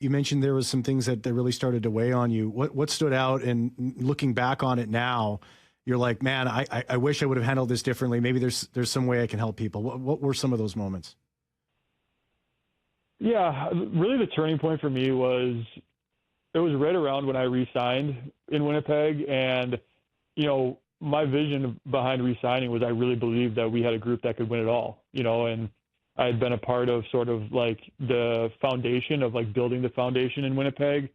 You mentioned there was some things that really started to weigh on you. What stood out, and looking back on it now, you're like, man, I wish I would have handled this differently. Maybe there's some way I can help people. What were some of those moments? Yeah, really the turning point for me was it was right around when I re-signed in Winnipeg, and my vision behind re-signing was I really believed that we had a group that could win it all, and I had been a part of sort of like the foundation of like building the foundation in Winnipeg,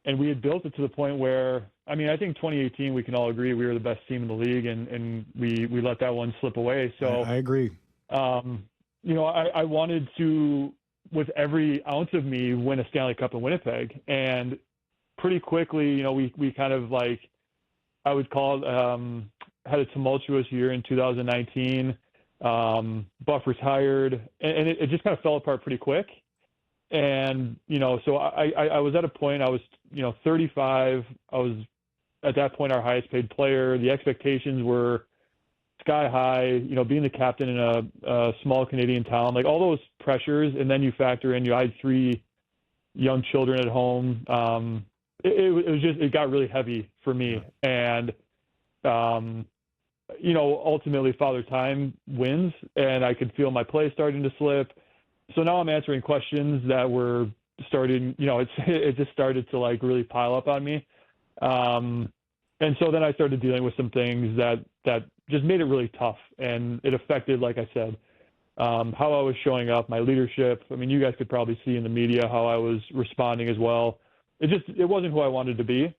and we had built it to the point where, I mean, I think 2018 we can all agree we were the best team in the league, and we let that one slip away. So I agree. I wanted to, with every ounce of me, win a Stanley Cup in Winnipeg. And pretty quickly, we kind of like, I would call it, had a tumultuous year in 2019. Buff retired, and it just kind of fell apart pretty quick. And, so I was at a point, I was, 35. I was at that point our highest paid player. The expectations were sky high, being the captain in a small Canadian town, like all those pressures. And then you factor in, I had 3 young children at home. It got really heavy for me. And, ultimately Father Time wins, and I could feel my play starting to slip. So now I'm answering questions that were starting, it just started to like really pile up on me. And so then I started dealing with some things that just made it really tough. And it affected, like I said, how I was showing up, my leadership. I mean, you guys could probably see in the media how I was responding as well. It wasn't who I wanted to be.